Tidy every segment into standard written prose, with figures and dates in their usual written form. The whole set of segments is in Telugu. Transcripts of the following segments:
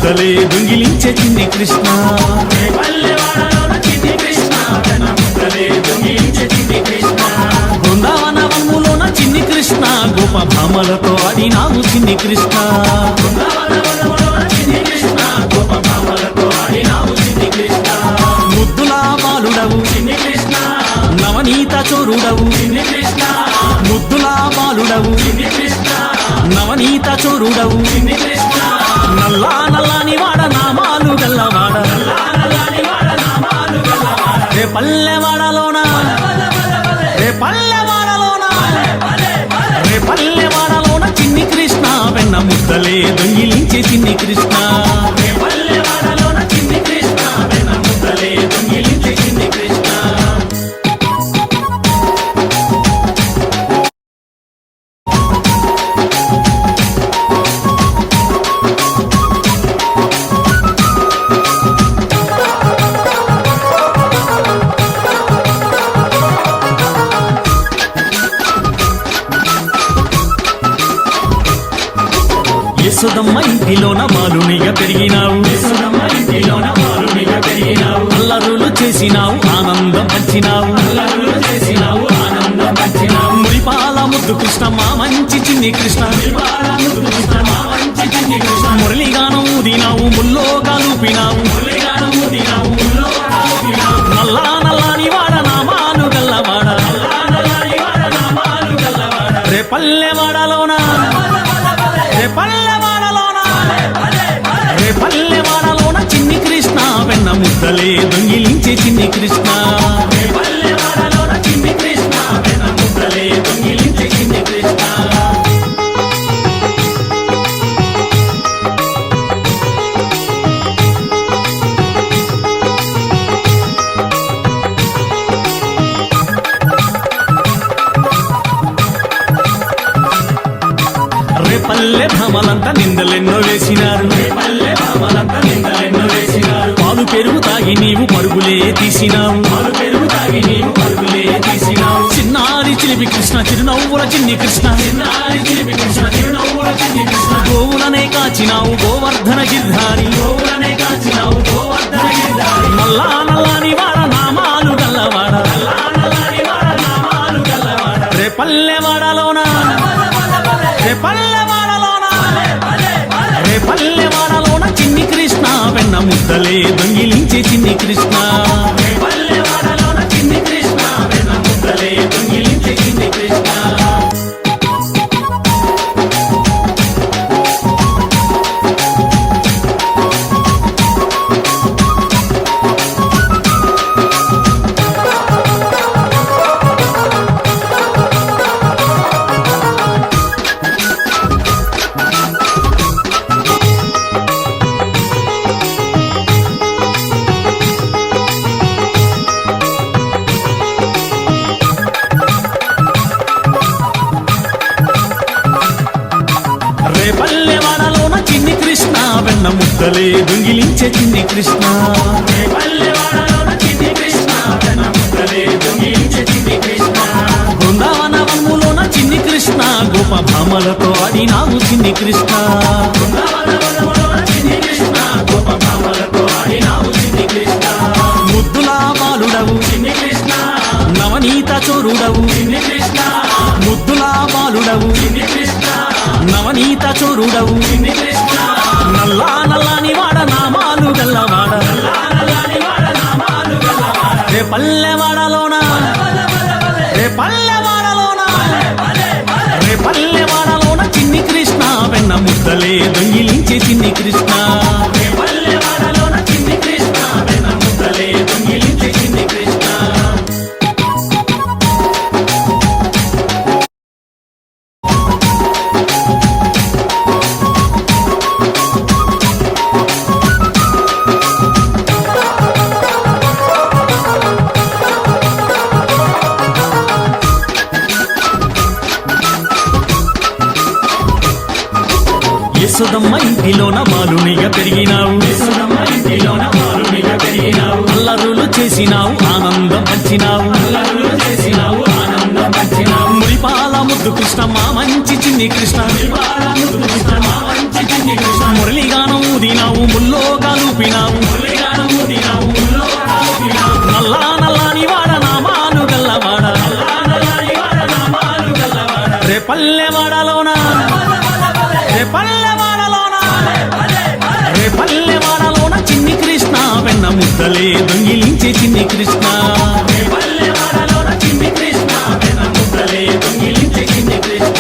ముద్దలే దొంగిలించే చిన్ని కృష్ణ. బృందావనవనములోన చిన్ని కృష్ణ గోప భామలతో ఆడినావు చిన్ని కృష్ణ. ముద్దులా బాలుడవు నవనీత చోరుడవు, ముద్దులా బాలుడవు నవనీత చోరుడవు, నల్లా నల్లాని వాడ నామాలు గల్లవాడ, రే పల్లెవాడలోన రే పల్లెవాడలోన రే పల్లెవాడలోన చిన్ని కృష్ణ వెన్న ముద్దలే దొంగిలించే చిన్ని కృష్ణ. యశోదమ్మ ఇంటిలోన బాలునిగా పెరిగినావు, అల్లరులు చేసినావు ఆనందం పంచినావు, మురిపాల ముద్దు కృష్ణమ్మ మంచి చిన్ని కృష్ణ. మురళిగానం ఊదినావు ముల్లో కలుపినావు, నల్లా నల్లాని వాడ నామాలు గల్లవాడ, రే పల్లెవాడలోన రే పల్లెవాడలోన రే పల్లెవాడలోన చిన్ని కృష్ణ వెన్న ముద్దలే దొంగిలించే చిన్ని కృష్ణ. పల్లె భామలంతా నిందలెన్నో వేసినారు, పాలు పెరుగు తాగి నీవు పరుగులే తీసినావు, చిన్నారి చిలిపి కృష్ణ చిరునవ్వుల చిన్ని కృష్ణ. గోవులనే కాచినావు గోవర్ధన గిర్ధారి, నల్లా నల్లాని వాడ నామాలు గల్లవాడ, రే పల్లెవాడలోన రే పల్లెవాడలోన రే పల్లెవాడలోన చిన్ని కృష్ణ వెన్న ముద్దలే దొంగిలించే చిన్ని కృష్ణ. పల్లెవాడలోన చిన్ని కృష్ణ వెన్న ముద్దలే దొంగిలించే చిన్ని కృష్ణ. బృందావనవనములోన చిన్ని కృష్ణ గోప భామలతో ఆడినావు చిన్ని కృష్ణ. ముద్దులా బాలుడవు నవనీత చోరుడవు, ముద్దులా బాలుడవు నవనీత చోరుడవు, నల్లా నల్లాని వాడ నామాలు గల్లవాడ, రే పల్లెవాడలోన రే పల్లెవాడలోన రే పల్లెవాడలోన చిన్ని కృష్ణ వెన్న ముద్దలే దొంగిలించే చిన్ని కృష్ణ. యశోదమ్మ ఇంటిలోన బాలునిగా పెరిగినావు, అల్లరులు చేసినావు ఆనందం పంచినావు, మురిపాల ముద్దు కృష్ణమ్మ మంచి చిన్ని కృష్ణ. మురళిగానం ఊదినావు ముల్లో కలుపినావు నల్లా నల్లాని వాడ నామాలు గల్లవాడ రే పల్లెవాడలోన రే పల్లెవాడలోన రే పల్లెవాడలోన చిన్ని కృష్ణ వెన్న ముద్దలే దొంగిలించే చిన్ని కృష్ణ రే పల్లెవాడలోన చిన్ని కృష్ణ వెన్న ముద్దలే దొంగిలించే చిన్ని కృష్ణ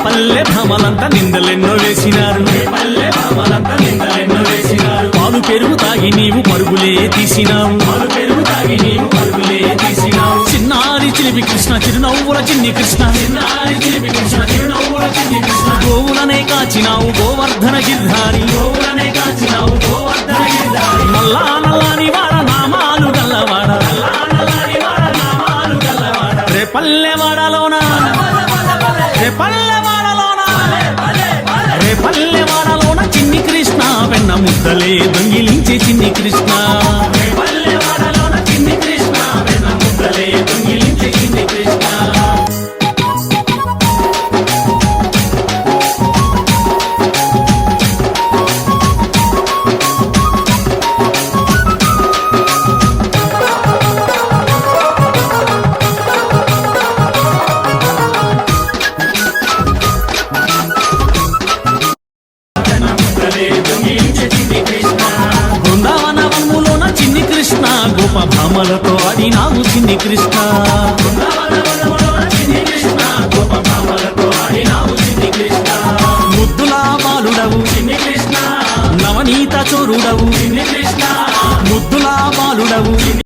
పల్లె భామలంతా నిందలెన్నో వేసినారు పాలు పెరుగు తాగి నీవు పరుగులే తీసినావు చిన్నారి చిలిపి కృష్ణ చిరునవ్వుల చిన్ని కృష్ణ గోవులనే కాచినావు గోవర్ధన గిర్ధారి నల్లా నల్లాని వాడ నామాలు గల్లవాడ రే పల్లెవాడలోన రే పల్లెవాడలోన రే పల్లెవాడలోన చిన్ని కృష్ణ వెన్న ముద్దలే దొంగిలించే చిన్ని కృష్ణ రే పల్లెవాడలోన చిన్ని కృష్ణ వెన్న ముద్దలే దొంగిలించే చిన్ని కృష్ణ బృందావన వనములోన చిన్ని కృష్ణ గోప భామలతో ఆడినావు చిన్ని కృష్ణ ముద్దులా బాలుడవు నవనీత చోరుడవు ముద్దులా బాలుడవు